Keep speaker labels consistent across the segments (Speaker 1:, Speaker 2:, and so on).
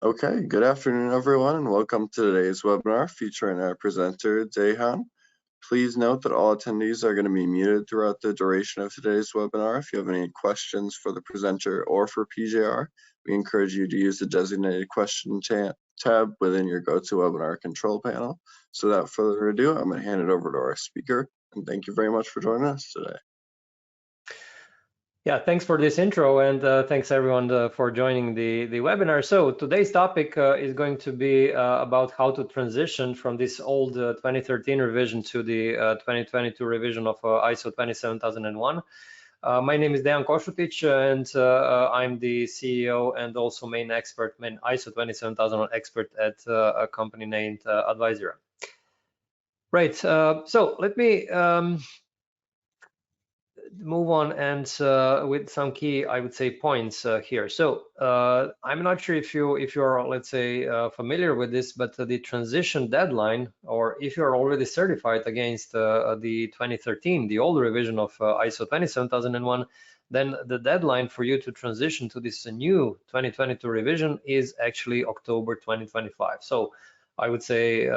Speaker 1: Okay, good afternoon, everyone, and welcome to today's webinar featuring our presenter, Dejan. Please note that all attendees are going to be muted throughout the duration of today's webinar. If you have any questions for the presenter or for PJR, we encourage you to use the designated question tab within your GoToWebinar control panel. So without further ado, I'm going to hand it over to our speaker, and thank you very much for joining us today.
Speaker 2: Yeah, thanks for this intro, and thanks everyone for joining the webinar. So today's topic is going to be about how to transition from this old 2013 revision to the 2022 revision of ISO 27001. My name is Dejan Kosutic, and I'm the CEO and also main ISO 27001 expert at a company named Advisira. Right, so let me move on and with some key, I would say, points here. So I'm not sure if you're, let's say, familiar with this, but the transition deadline, or if you're already certified against the 2013, the old revision of ISO 27001, then the deadline for you to transition to this new 2022 revision is actually October 2025. So I would say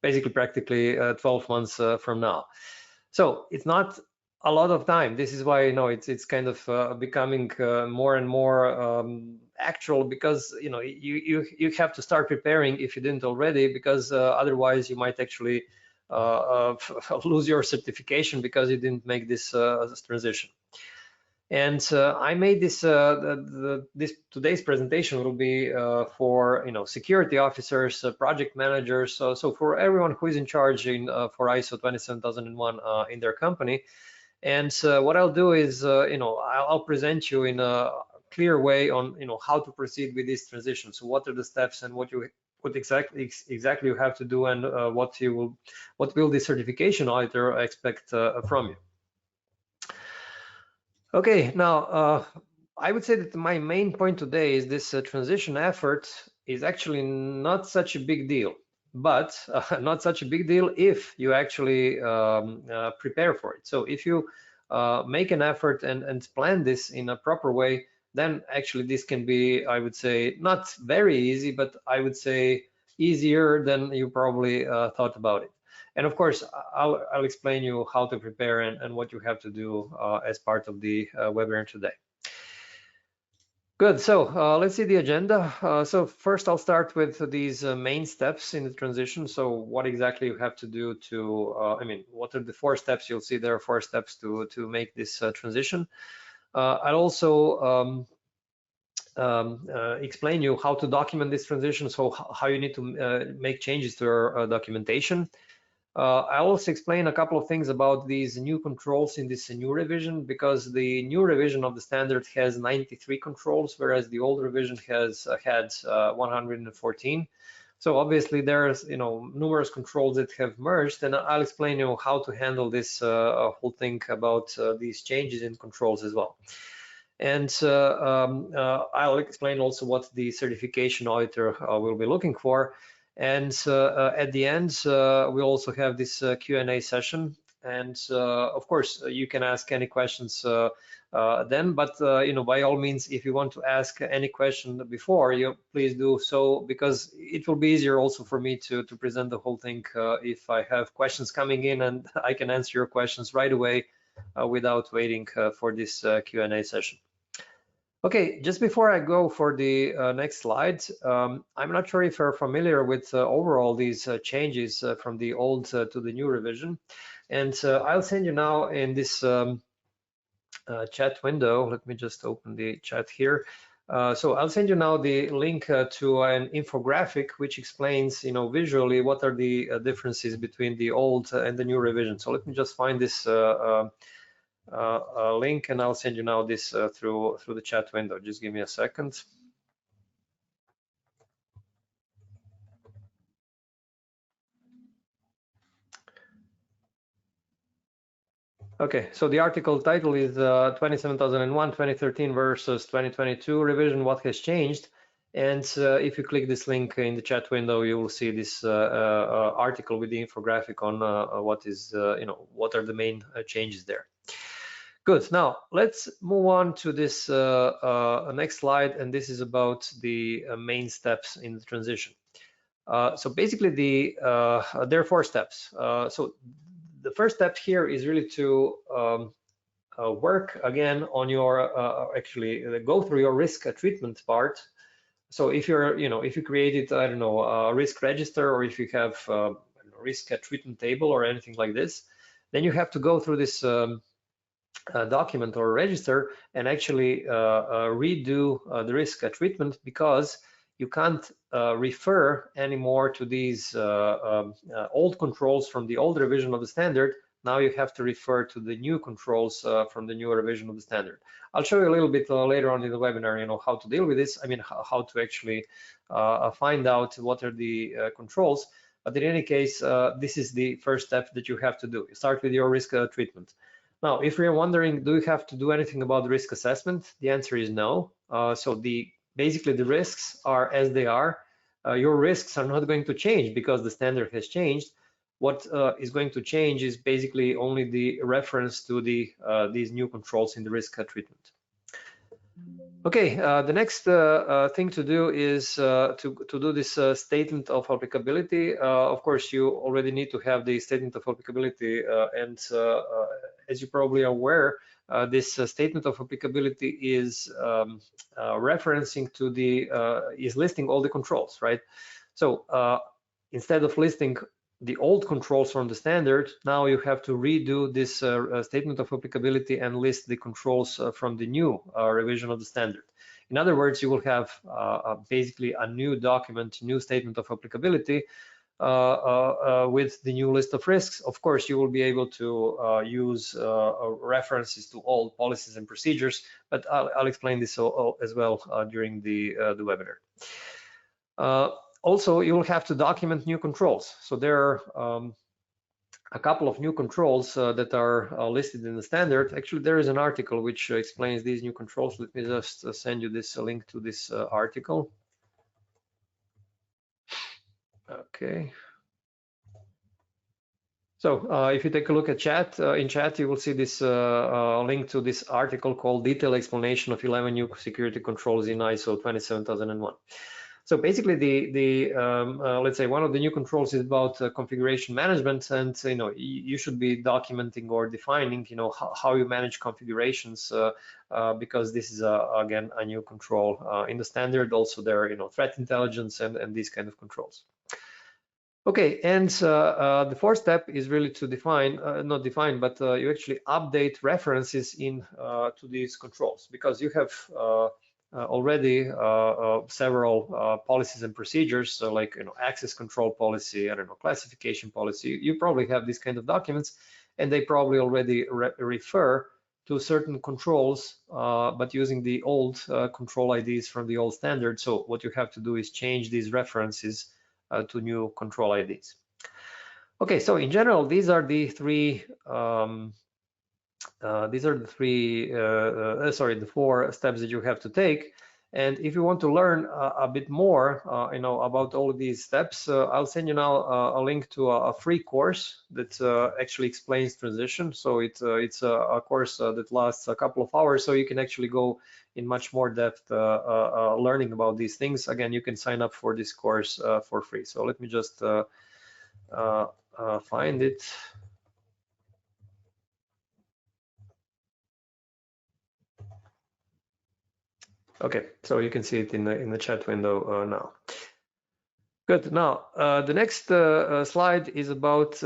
Speaker 2: basically practically 12 months from now. So it's not a lot of time. This is why it's kind of becoming more and more actual, because you have to start preparing if you didn't already, because otherwise you might actually lose your certification because you didn't make this transition. And I made this today's presentation will be for security officers, project managers, so for everyone who is in charge for ISO 27001 in their company. And what I'll do is, I'll present you in a clear way on, how to proceed with this transition. So what are the steps and what exactly you have to do, and what will the certification auditor expect from you. Okay, now I would say that my main point today is this transition effort is actually not such a big deal. But not such a big deal if you actually prepare for it. So if you make an effort and plan this in a proper way, then actually this can be, I would say, not very easy, but I would say easier than you probably thought about it. And of course, I'll explain you how to prepare and what you have to do as part of the webinar today. Good, so let's see the agenda. So first I'll start with these main steps in the transition. So what exactly you have to do to, what are the 4 steps? You'll see there are 4 steps to make this transition. I'll also explain you how to document this transition, so how you need to make changes to your documentation. I'll also explain a couple of things about these new controls in this new revision, because the new revision of the standard has 93 controls, whereas the old revision has had 114. So obviously there's numerous controls that have merged, and I'll explain you how to handle this whole thing about these changes in controls as well. And I'll explain also what the certification auditor will be looking for. And at the end, we'll also have this Q&A session. And of course, you can ask any questions then, but by all means, if you want to ask any question before, please do so, because it will be easier also for me to present the whole thing if I have questions coming in and I can answer your questions right away without waiting for this Q&A session. Okay, just before I go for the next slide, I'm not sure if you're familiar with overall these changes from the old to the new revision. And I'll send you now in this chat window. Let me just open the chat here. So I'll send you now the link to an infographic which explains, visually what are the differences between the old and the new revision. So let me just find this link, and I'll send you now this through the chat window. Just give me a second. Okay, so the article title is 27001 2013 versus 2022 revision, what has changed? And if you click this link in the chat window, you will see this article with the infographic on what are the main changes there. Good. Now let's move on to this next slide, and this is about the main steps in the transition. So basically, there are 4 steps. So the first step here is really to work again on your actually go through your risk treatment part. So if you're, if you created, I don't know, a risk register, or if you have a risk treatment table or anything like this, then you have to go through this document or register and actually redo the risk treatment, because you can't refer anymore to these old controls from the old revision of the standard. Now you have to refer to the new controls from the new revision of the standard. I'll show you a little bit later on in the webinar, how to deal with this. I mean, how to actually find out what are the controls. But in any case, this is the first step that you have to do. You start with your risk treatment. Now, if you're wondering, do you have to do anything about the risk assessment? The answer is no. So basically the risks are as they are. Your risks are not going to change because the standard has changed. What is going to change is basically only the reference to these new controls in the risk treatment. Okay, the next thing to do is to do this statement of applicability. Of course, you already need to have the statement of applicability, and as you probably are aware, this statement of applicability is referencing to is listing all the controls, right? So instead of listing the old controls from the standard, now you have to redo this statement of applicability and list the controls from the new revision of the standard. In other words, you will have basically a new document, new statement of applicability with the new list of risks. Of course, you will be able to use references to old policies and procedures, but I'll explain this as well during the webinar. Also, you will have to document new controls. So there are a couple of new controls that are listed in the standard. Actually, there is an article which explains these new controls. Let me just send you this link to this article. Okay. So if you take a look at chat, in chat, you will see this link to this article called Detailed Explanation of 11 New Security Controls in ISO 27001. So basically, let's say one of the new controls is about configuration management, and you should be documenting or defining how you manage configurations, because this is again a new control in the standard. Also, there are threat intelligence and these kind of controls. Okay, and the 4th step is really to define, not define, but you actually update references to these controls, because you have already several policies and procedures, so like access control policy, I don't know, classification policy. You probably have these kind of documents, and they probably already refer to certain controls, but using the old control IDs from the old standard. So what you have to do is change these references to new control IDs. Okay, so in general, these are the the 4 steps that you have to take. And if you want to learn a bit more, about all of these steps, I'll send you now a link to a free course that actually explains transition. So it's a course that lasts a couple of hours, so you can actually go in much more depth learning about these things. Again, you can sign up for this course for free. So let me just find it. Okay, so you can see it in the chat window now. Good. Now the next slide is about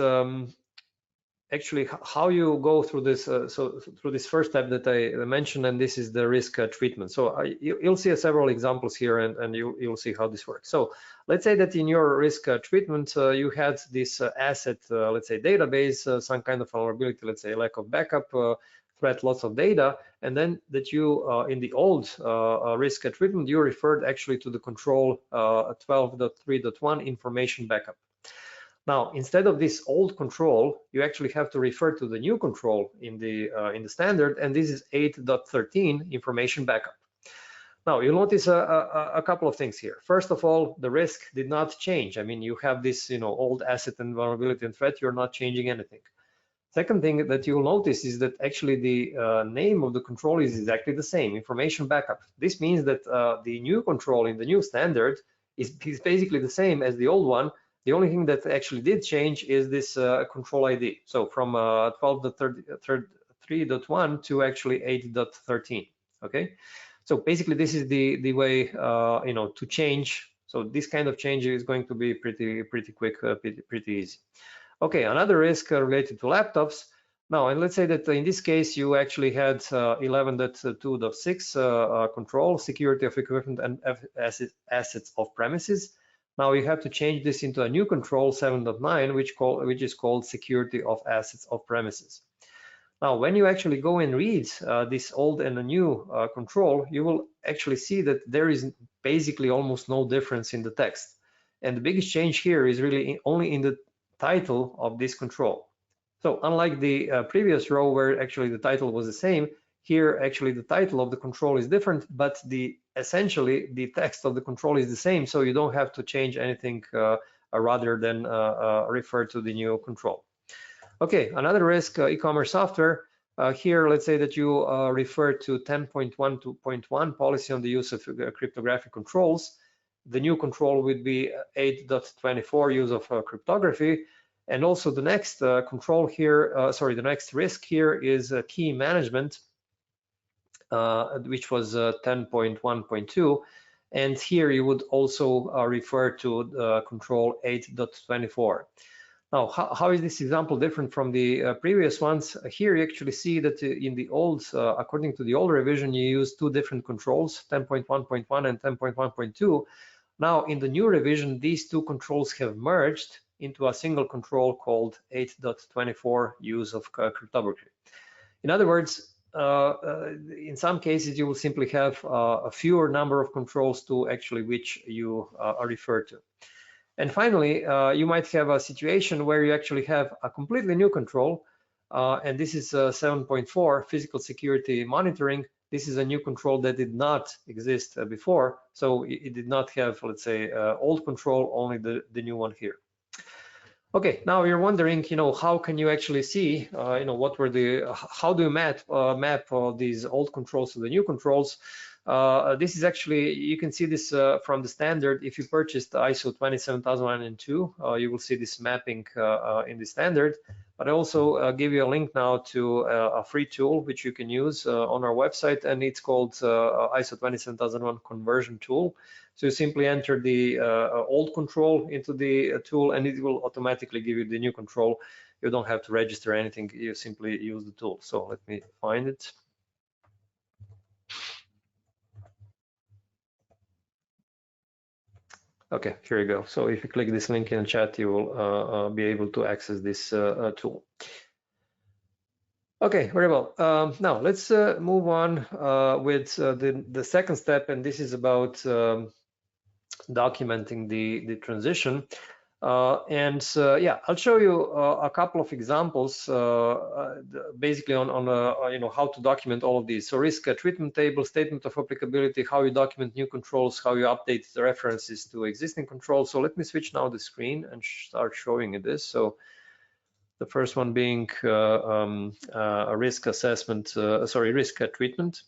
Speaker 2: actually how you go through this. So through this first step that I mentioned, and this is the risk treatment. So you'll see several examples here, and you'll see how this works. So let's say that in your risk treatment, you had this asset, let's say database, some kind of vulnerability, let's say lack of backup, threat, lots of data, and then that you in the old risk treatment, you referred actually to the control 12.3.1 information backup. Now, instead of this old control, you actually have to refer to the new control in the standard, and this is 8.13 information backup. Now, you'll notice a couple of things here. First of all, the risk did not change. I mean, you have this old asset and vulnerability and threat. You're not changing anything. Second thing that you'll notice is that actually the name of the control is exactly the same, information backup. This means that the new control in the new standard is basically the same as the old one. The only thing that actually did change is this control ID. So from 12.3.1 to actually 8.13. Okay, so basically this is the way to change. So this kind of change is going to be pretty quick, pretty easy. Okay, another risk related to laptops. Now, and let's say that in this case, you actually had 11.2.6 control, security of equipment and assets of premises. Now you have to change this into a new control 7.9, which is called security of assets of premises. Now, when you actually go and read this old and a new control, you will actually see that there is basically almost no difference in the text. And the biggest change here is really only in the title of this control. So unlike the previous row where actually the title was the same, here actually the title of the control is different, but essentially the text of the control is the same, so you don't have to change anything rather than refer to the new control. Okay, another risk, e-commerce software. Here, let's say that you refer to 10.1.1 policy on the use of cryptographic controls. The new control would be 8.24 use of cryptography. And also the next control here, the next risk here is key management, which was 10.1.2. And here you would also refer to control 8.24. Now, how is this example different from the previous ones? Here you actually see that in the old, according to the old revision, you use two different controls, 10.1.1 and 10.1.2. Now, in the new revision, these two controls have merged into a single control called 8.24 use of cryptography. In other words, in some cases, you will simply have a fewer number of controls to actually which you refer to. And finally, you might have a situation where you actually have a completely new control, and this is 7.4, physical security monitoring. This is a new control that did not exist before, so it did not have, let's say, old control, only the new one here. Okay, now you're wondering, how can you actually see, what were how do you map these old controls to the new controls? This is actually, you can see this from the standard. If you purchased ISO 27002, you will see this mapping in the standard. But I also give you a link now to a free tool which you can use on our website, and it's called ISO 27001 conversion tool. So you simply enter the old control into the tool, and it will automatically give you the new control. You don't have to register anything, you simply use the tool. So let me find it. Okay, here you go. So if you click this link in the chat, you will be able to access this tool. Okay, very well. Now let's move on with the second step, and this is about documenting the transition. Yeah, I'll show you a couple of examples basically on how to document all of these. So risk treatment table, statement of applicability, how you document new controls, how you update the references to existing controls. So let me switch now the screen and start showing you this. So the first one being a risk assessment, risk treatment.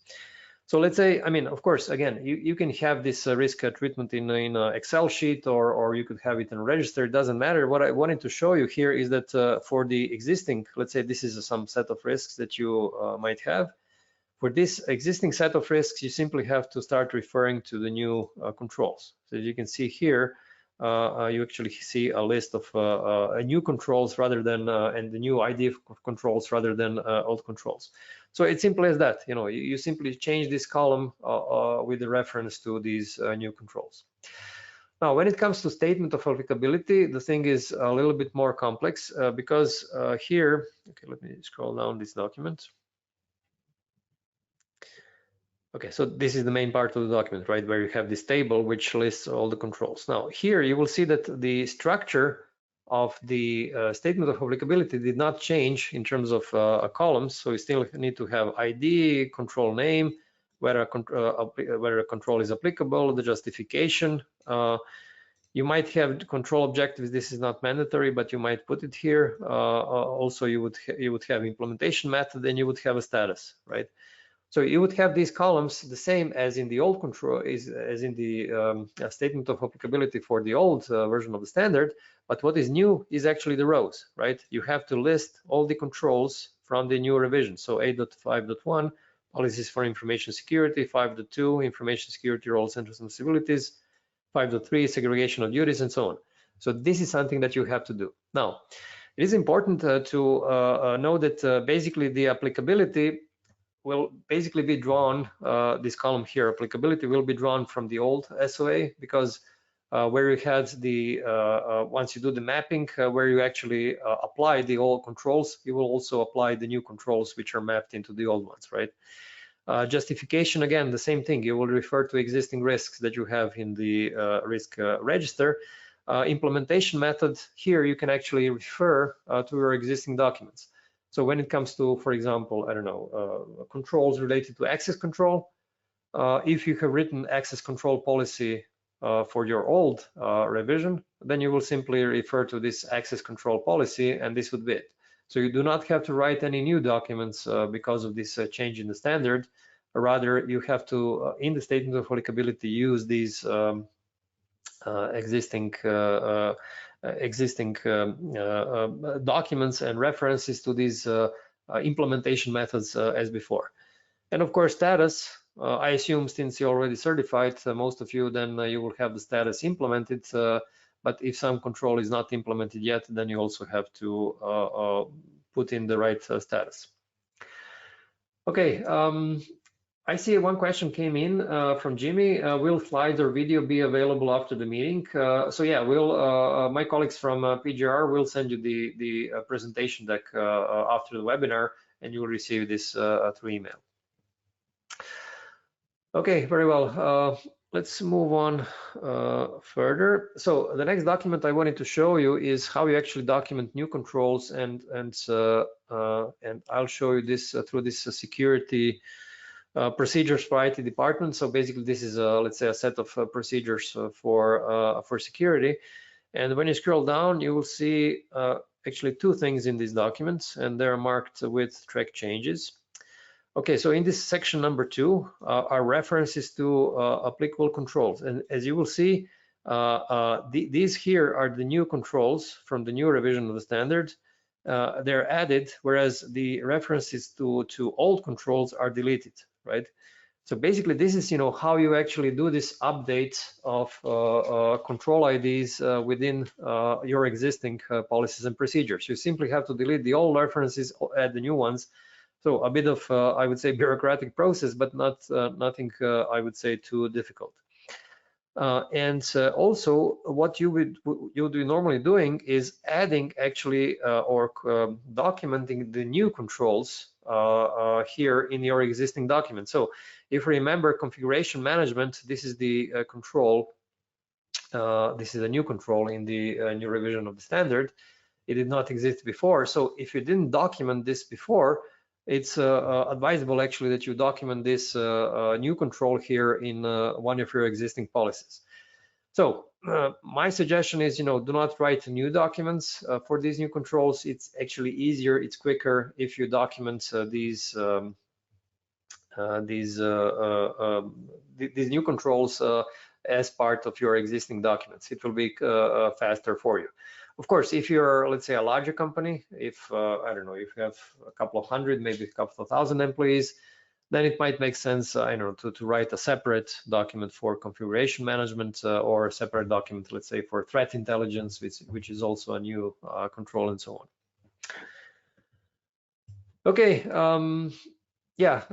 Speaker 2: So let's say, of course, again, you can have this risk treatment in an Excel sheet, or you could have it in a register. It doesn't matter. What I wanted to show you here is that for the existing, let's say this is some set of risks that you might have. For this existing set of risks, you simply have to start referring to the new controls. So as you can see here, you actually see a list of new controls rather than and the new ID of controls rather than old controls. So it's simple as that. You simply change this column with the reference to these new controls. Now, when it comes to statement of applicability, the thing is a little bit more complex because here, okay, let me scroll down this document. Okay, so this is the main part of the document, right, where you have this table which lists all the controls. Now, here you will see that the structure of the statement of applicability did not change in terms of columns, so you still need to have ID, control name, whether a control is applicable, the justification, You might have control objectives. This is not mandatory, but you might put it here. Also, you would have implementation method, and you would have a status, right? So you would have these columns the same as in the old control, as in the statement of applicability for the old version of the standard. But what is new is actually the rows, right? You have to list all the controls from the new revision. So 8.5.1, policies for information security, 5.2, information security roles and responsibilities, 5.3, segregation of duties, and so on. So this is something that you have to do. Now, it is important to know that basically the applicability will basically be drawn, this column here, applicability will be drawn from the old SOA, because where you had the, once you do the mapping, where you actually apply the old controls, you will also apply the new controls which are mapped into the old ones, right? Justification, again, the same thing. You will refer to existing risks that you have in the risk register. Implementation method, here you can actually refer to your existing documents. So when it comes to, for example, I don't know, controls related to access control, if you have written access control policy for your old revision, then you will simply refer to this access control policy, and this would be it. So you do not have to write any new documents because of this change in the standard. Rather, you have to, in the statement of applicability, use these existing documents and references to these implementation methods as before. And of course, status, I assume since you're already certified, most of you, then you will have the status implemented. But if some control is not implemented yet, then you also have to put in the right status. Okay, I see one question came in from Jimmy. Will slides or video be available after the meeting? So yeah, we'll, my colleagues from PGR will send you the presentation deck after the webinar, and you will receive this through email. Okay, very well. Let's move on further. So the next document I wanted to show you is how you actually document new controls, and I'll show you this through this security procedures for IT department. So basically, this is let's say a set of procedures for security. And when you scroll down, you will see actually two things in these documents, and they're marked with track changes. Okay, so in this section number 2 are references to applicable controls, and as you will see, these here are the new controls from the new revision of the standard. They're added, whereas the references to old controls are deleted, right? So basically, this is how you actually do this update of control IDs within your existing policies and procedures. You simply have to delete the old references, add the new ones. So a bit of, I would say, bureaucratic process, but not nothing, I would say, too difficult. And also, what you'll be normally doing is adding actually or documenting the new controls here in your existing document. So if you remember configuration management, this is the control. This is a new control in the new revision of the standard. It did not exist before. So if you didn't document this before, it's advisable actually that you document this new control here in one of your existing policies. So my suggestion is, do not write new documents for these new controls. It's actually easier, it's quicker if you document these new controls as part of your existing documents. It will be faster for you. Of course, if you're, let's say, a larger company, if I don't know, if you have a couple of hundred, maybe a couple of thousand employees, then it might make sense, I don't know, to write a separate document for configuration management or a separate document, let's say, for threat intelligence, which is also a new control and so on. Okay. Yeah,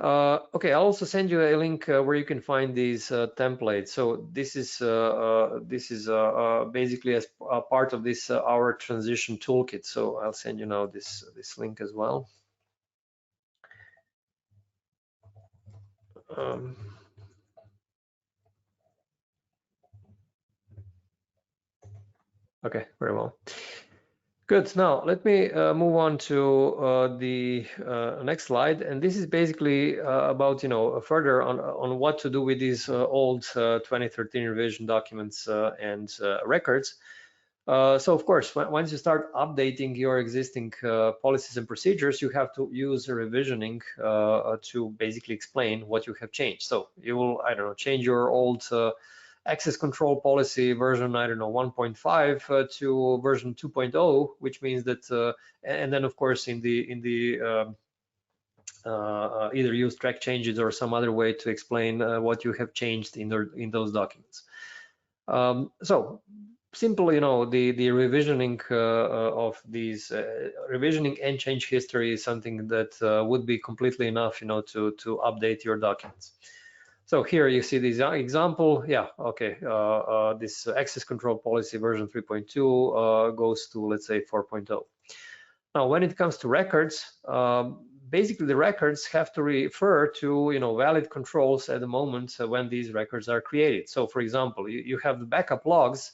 Speaker 2: okay, I'll also send you a link where you can find these templates. So this is basically as a part of this our transition toolkit. So I'll send you now this link as well. Okay, very well. Good. Now let me move on to the next slide, and this is basically about further on what to do with these old 2013 revision documents and records. So of course, once you start updating your existing policies and procedures, you have to use revisioning to basically explain what you have changed. So you will, I don't know, change your old access control policy version, I don't know, 1.5 to version 2.0, which means that, and then of course in the either use track changes or some other way to explain what you have changed in those documents. So simple, the revisioning of these revisioning and change history is something that would be completely enough, to update your documents. So here you see this example. Yeah, okay. This access control policy version 3.2 goes to, let's say, 4.0. Now, when it comes to records, basically the records have to refer to valid controls at the moment when these records are created. So, for example, you have the backup logs,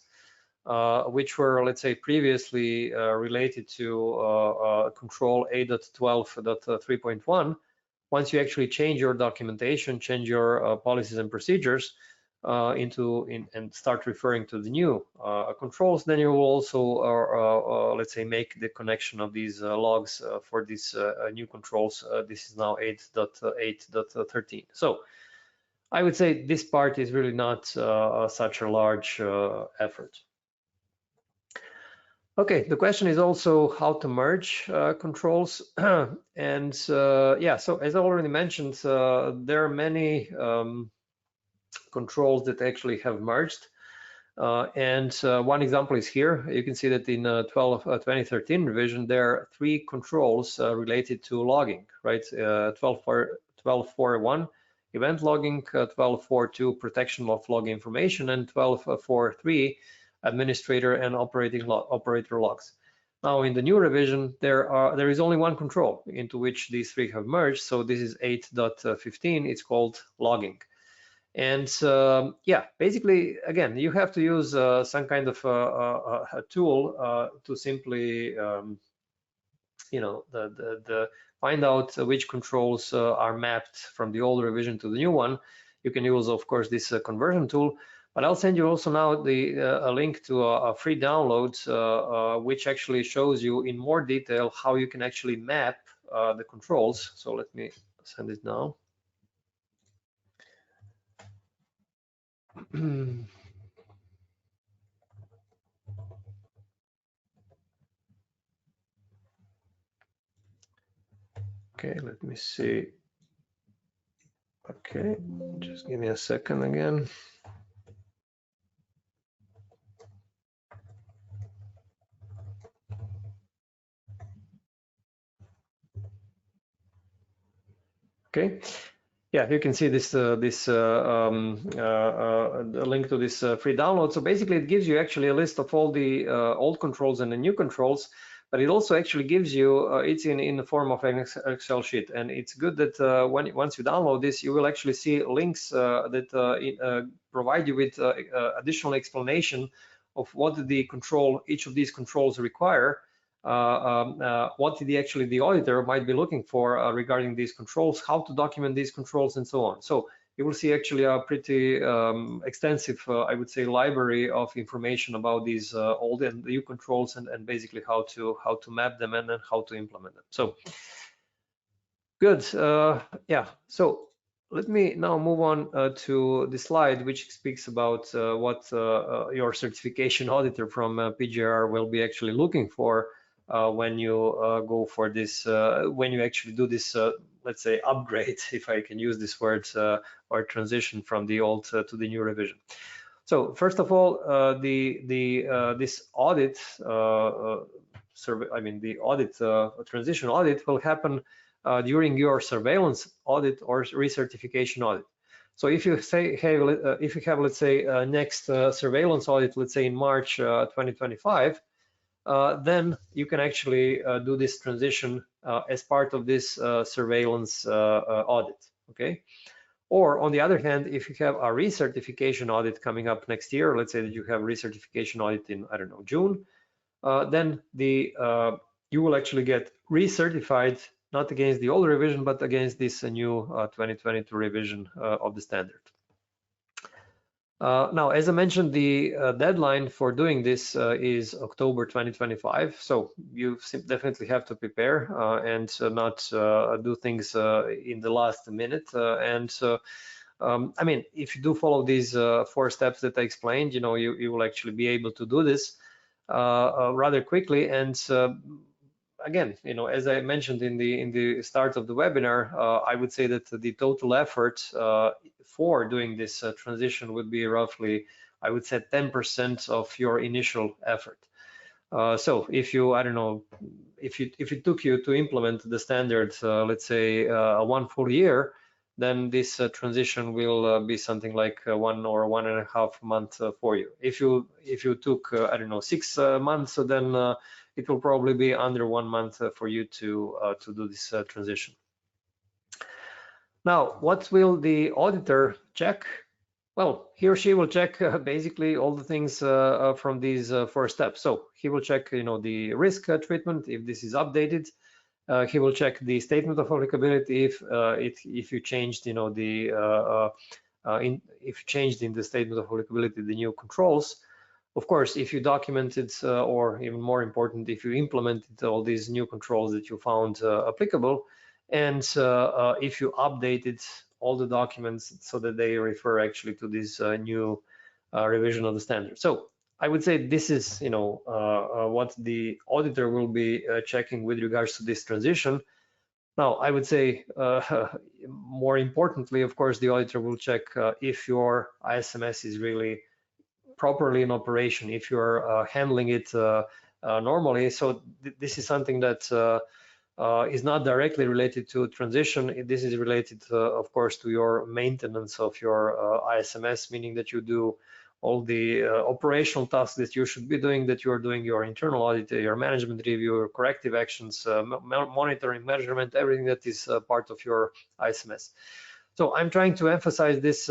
Speaker 2: which were, let's say, previously related to control 8.12.3.1. Once you actually change your documentation, change your policies and procedures and start referring to the new controls, then you will also, let's say, make the connection of these logs for these new controls. This is now 8.8.13. So I would say this part is really not such a large effort. Okay, the question is also how to merge controls. And yeah, so as I already mentioned, there are many controls that actually have merged. And one example is here. You can see that in 2013 revision, there are 3 controls related to logging, right? 12.4.1 event logging, 12.4.2 protection of log information, and 12.4.3 administrator and operator logs. Now in the new revision, there is only one control into which these 3 have merged. So this is 8.15. It's called logging. And yeah, basically, again, you have to use some kind of a tool to simply, find out which controls are mapped from the old revision to the new one. You can use, of course, this conversion tool. But I'll send you also now a link to a free download, which actually shows you in more detail how you can actually map the controls. So let me send it now. Okay, let me see. Okay, just give me a second again. Okay, yeah, you can see this the link to this free download. So basically, it gives you actually a list of all the old controls and the new controls, but it also actually gives you it's in the form of an Excel sheet, and it's good that once you download this, you will actually see links that provide you with additional explanation of what each of these controls require. What the auditor might be looking for regarding these controls, how to document these controls, and so on. So you will see actually a pretty extensive, I would say, library of information about these old and new controls, and basically how to map them and then how to implement them. So good. Yeah. So let me now move on to the slide which speaks about what your certification auditor from PGR will be actually looking for when you go for this, when you actually do this, let's say, upgrade, if I can use this word, or transition from the old to the new revision. So first of all, this audit survey, I mean the audit transition audit will happen during your surveillance audit or recertification audit. So if you say, hey, if you have, let's say, next surveillance audit, let's say in March 2025, then you can actually do this transition as part of this surveillance audit, okay? Or on the other hand, if you have a recertification audit coming up next year, let's say that you have recertification audit in, I don't know, June, then you will actually get recertified, not against the old revision, but against this new 2022 revision of the standard. Now, as I mentioned, the deadline for doing this is October 2025. So you definitely have to prepare and not do things in the last minute. I mean, if you do follow these 4 steps that I explained, you know, you will actually be able to do this rather quickly. And again, you know, as I mentioned in the start of the webinar, I would say that the total effort for doing this transition would be roughly, I would say, 10% of your initial effort. So if you, I don't know, if it took you to implement the standard, let's say 1 full year, then this transition will be something like 1 or 1.5 months for you. If you took, I don't know, 6 months, so then it will probably be under 1 month for you to do this transition. Now, what will the auditor check? Well, he or she will check basically all the things from these 4 steps. So he will check, you know, the risk treatment, if this is updated. He will check the statement of applicability if you changed, you know, if you changed in the statement of applicability the new controls. Of course, if you documented, or even more important, if you implemented all these new controls that you found applicable, and if you updated all the documents so that they refer actually to this new revision of the standard. So I would say this is, you know, what the auditor will be checking with regards to this transition. Now, I would say more importantly, of course, the auditor will check if your ISMS is really properly in operation, if you're handling it normally. So this is something that is not directly related to transition. This is related, of course, to your maintenance of your ISMS, meaning that you do all the operational tasks that you should be doing, that you are doing your internal audit, your management review, your corrective actions, monitoring, measurement, everything that is part of your ISMS. So I'm trying to emphasize this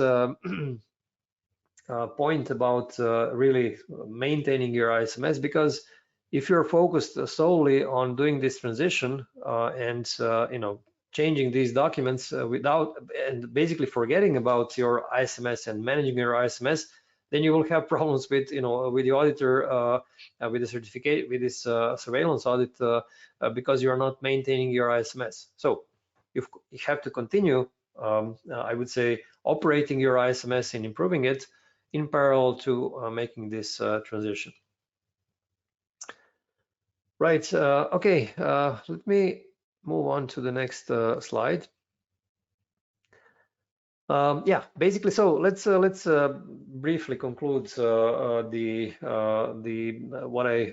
Speaker 2: point about really maintaining your ISMS, because if you're focused solely on doing this transition and you know, changing these documents without, and basically forgetting about your ISMS and managing your ISMS, then you will have problems with, you know, with the auditor, with the certificate, with this surveillance audit, because you are not maintaining your ISMS. So you have to continue, I would say, operating your ISMS and improving it in parallel to making this transition. Right. Okay. Let me move on to the next slide. Yeah, basically, so let's briefly conclude what I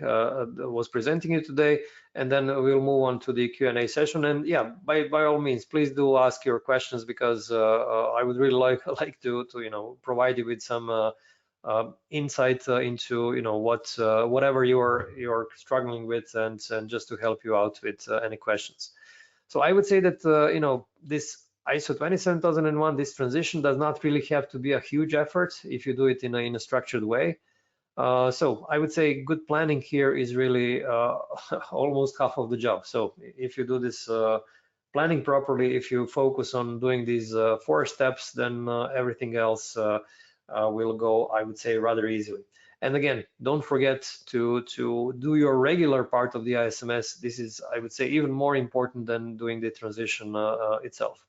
Speaker 2: was presenting you today, and then we'll move on to the Q&A session. And yeah, by all means, please do ask your questions, because I would really like to you know, provide you with some insight into, you know, whatever you're struggling with, and just to help you out with any questions. So I would say that you know, this ISO 27001, this transition does not really have to be a huge effort if you do it in a structured way. So I would say good planning here is really almost half of the job. So if you do this planning properly, if you focus on doing these 4 steps, then everything else will go, I would say, rather easily. And again, don't forget to do your regular part of the ISMS. This is, I would say, even more important than doing the transition itself.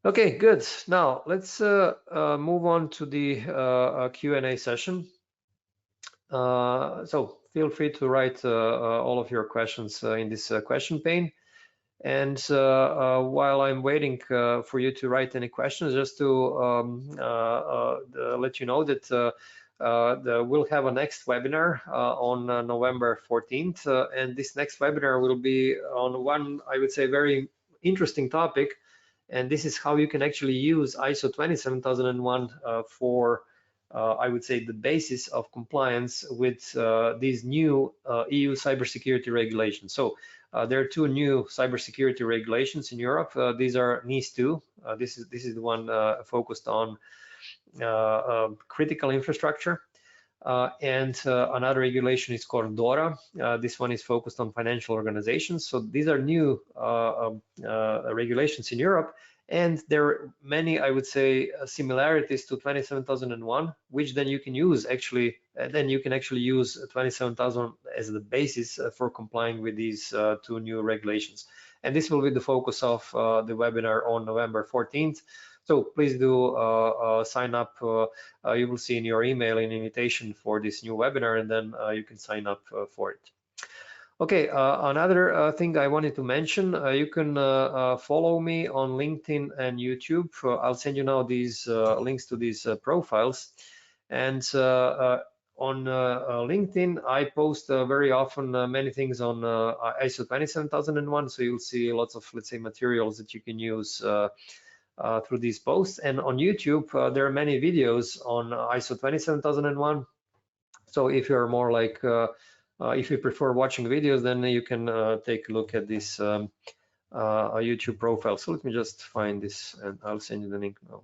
Speaker 2: Okay, good. Now let's move on to the Q&A session. So feel free to write all of your questions in this question pane. And while I'm waiting for you to write any questions, just to let you know that we'll have a next webinar on November 14th. And this next webinar will be on one, I would say, very interesting topic. And this is how you can actually use ISO 27001 for, I would say, the basis of compliance with these new EU cybersecurity regulations. So there are 2 new cybersecurity regulations in Europe. These are NIS2. This is the one focused on critical infrastructure. And another regulation is called DORA. This one is focused on financial organizations. So these are new regulations in Europe, and there are many, I would say, similarities to 27001, which then you can use actually. Then you can actually use 27000 as the basis for complying with these two new regulations. And this will be the focus of the webinar on November 14th. So please do sign up. You will see in your email an invitation for this new webinar, and then you can sign up for it. Okay, another thing I wanted to mention, you can follow me on LinkedIn and YouTube. I'll send you now these links to these profiles. And on LinkedIn, I post very often many things on ISO 27001, so you'll see lots of, let's say, materials that you can use through these posts. And on YouTube, there are many videos on ISO 27001. So if you're more like, if you prefer watching videos, then you can take a look at this YouTube profile. So let me just find this and I'll send you the link now.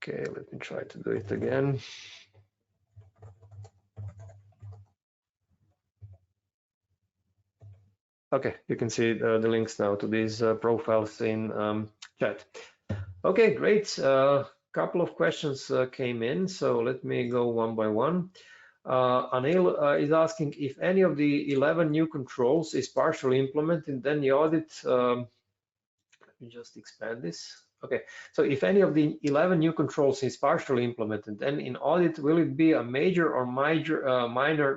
Speaker 2: Okay, let me try to do it again. Okay, you can see the links now to these profiles in chat. Okay, great. Couple of questions came in, so let me go one by one. Anil is asking if any of the 11 new controls is partially implemented, then the audit, let me just expand this. Okay, so if any of the 11 new controls is partially implemented, then in audit, will it be a major or minor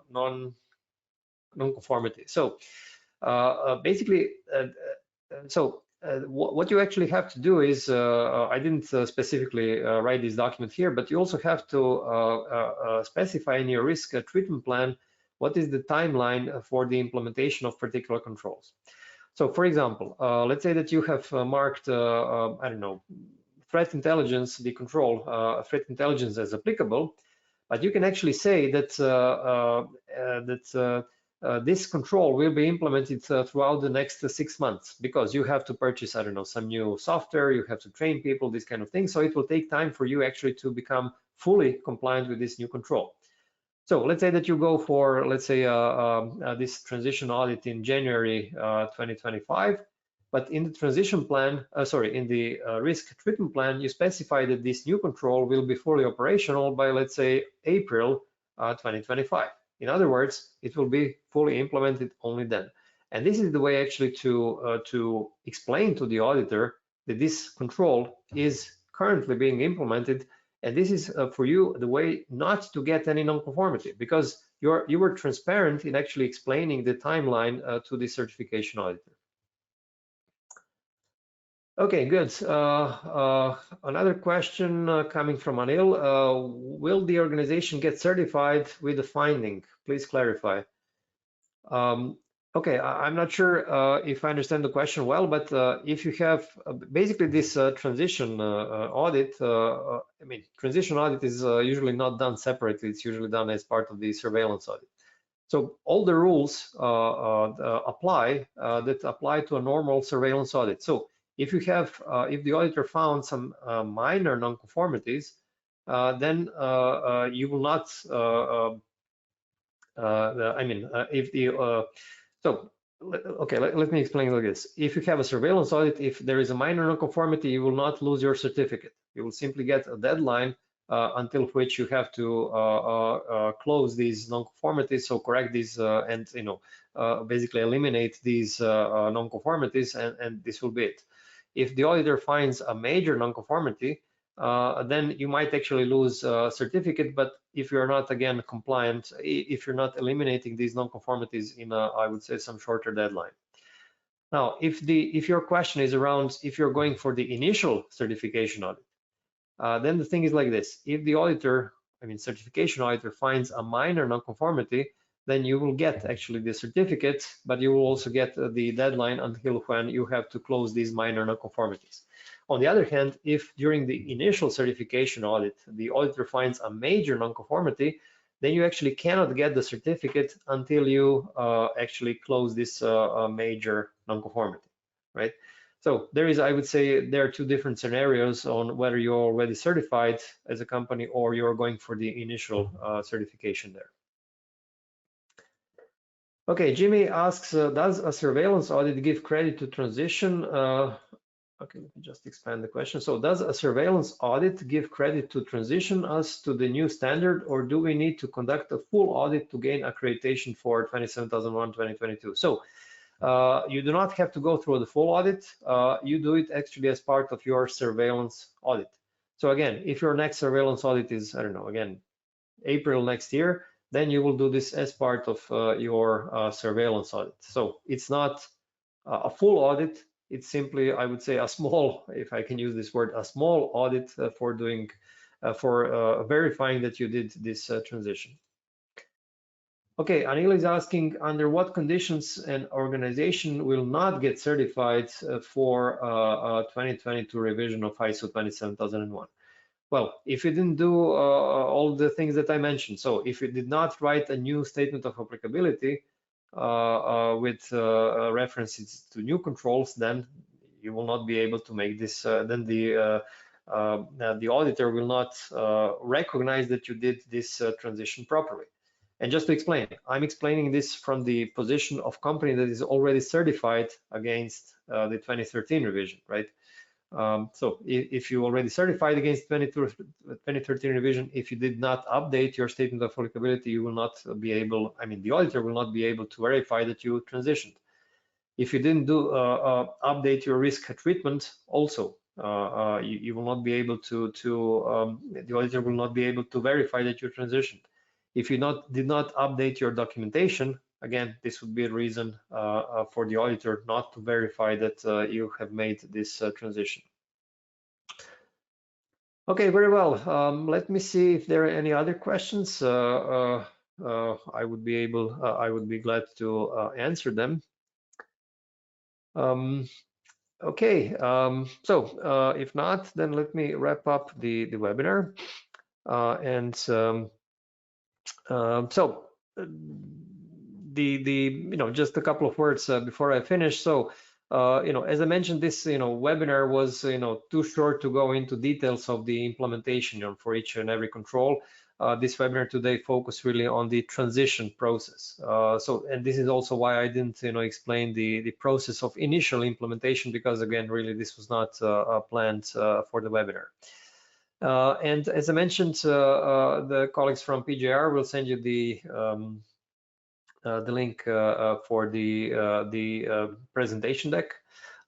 Speaker 2: non-conformity? So basically, what you actually have to do is, I didn't specifically write this document here, but you also have to specify in your risk treatment plan what is the timeline for the implementation of particular controls. So for example, let's say that you have marked, I don't know, threat intelligence, the control, threat intelligence as applicable, but you can actually say that this control will be implemented throughout the next 6 months, because you have to purchase, I don't know, some new software, you have to train people, this kind of thing. So it will take time for you actually to become fully compliant with this new control. So let's say that you go for, let's say, this transition audit in January 2025, but in the transition plan, in the risk treatment plan, you specify that this new control will be fully operational by, let's say, April 2025. In other words, it will be fully implemented only then. And this is the way actually to explain to the auditor that this control is currently being implemented. And this is for you the way not to get any non-conformity, because you were transparent in actually explaining the timeline to the certification auditor. Okay, good. Another question coming from Anil. Will the organization get certified with the finding? Please clarify. Okay, I'm not sure if I understand the question well, but if you have basically this transition audit, I mean, transition audit is usually not done separately. It's usually done as part of the surveillance audit. So all the rules apply that apply to a normal surveillance audit. So if you have, if the auditor found some minor non-conformities, then you will not. If the so okay, let me explain like this. If you have a surveillance audit, if there is a minor non-conformity, you will not lose your certificate. You will simply get a deadline until which you have to close these non-conformities, so correct these and basically eliminate these non-conformities, and this will be it. If the auditor finds a major non-conformity, then you might actually lose a certificate. But if you're not, again, compliant, if you're not eliminating these non-conformities in I would say, some shorter deadline. Now, if your question is around if you're going for the initial certification audit, then the thing is like this. If the auditor, I mean certification auditor, finds a minor non-conformity, then you will get actually the certificate, but you will also get the deadline until when you have to close these minor non-conformities. On the other hand, if during the initial certification audit, the auditor finds a major non-conformity, then you actually cannot get the certificate until you actually close this major non-conformity. right? So there is, I would say, there are two different scenarios on whether you're already certified as a company or you're going for the initial certification there. Okay, Jimmy asks, does a surveillance audit give credit to transition? Okay, let me just expand the question. So does a surveillance audit give credit to transition us to the new standard, or do we need to conduct a full audit to gain accreditation for 27001-2022? So you do not have to go through the full audit. You do it actually as part of your surveillance audit. So again, if your next surveillance audit is, I don't know, again, April next year, then you will do this as part of your surveillance audit. So it's not a full audit. It's simply, I would say, a small, if I can use this word, a small audit for doing, verifying that you did this transition. Okay, Anil is asking, under what conditions an organization will not get certified for 2022 revision of ISO 27001? Well, if you didn't do all the things that I mentioned, so if you did not write a new statement of applicability with references to new controls, then you will not be able to make this, then the auditor will not recognize that you did this transition properly. And just to explain, I'm explaining this from the position of company that is already certified against the 2013 revision, right? So if you already certified against 2013 revision, if you did not update your statement of applicability, you will not be able, I mean, the auditor will not be able to verify that you transitioned. If you didn't do update your risk treatment, also, you will not be able to, the auditor will not be able to verify that you transitioned. If you did not update your documentation, again, this would be a reason for the auditor not to verify that you have made this transition. Okay, very well. Let me see if there are any other questions. I would be glad to answer them. Okay, so if not, then let me wrap up the webinar. Just a couple of words before I finish. So, as I mentioned, this, webinar was, too short to go into details of the implementation, for each and every control. This webinar today focused really on the transition process. And this is also why I didn't, explain the process of initial implementation, because again, really, this was not planned for the webinar. And as I mentioned, the colleagues from PJR will send you the link for the presentation deck.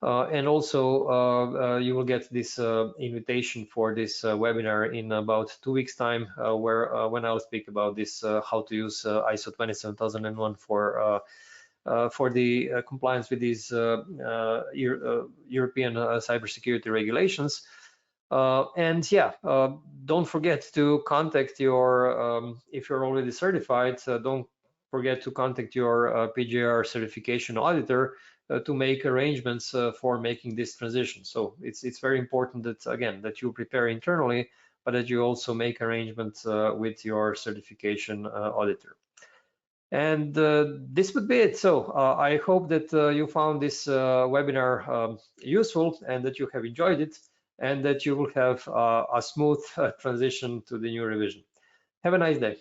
Speaker 2: And also you will get this invitation for this webinar in about 2 weeks time, when I'll speak about this, how to use ISO 27001 for the compliance with these European cybersecurity regulations. And yeah, don't forget to contact your, if you're already certified, don't forget to contact your PJR certification auditor to make arrangements for making this transition. So it's very important that, again, that you prepare internally, but that you also make arrangements with your certification auditor. And this would be it. So I hope that you found this webinar useful and that you have enjoyed it, and that you will have a smooth transition to the new revision. Have a nice day.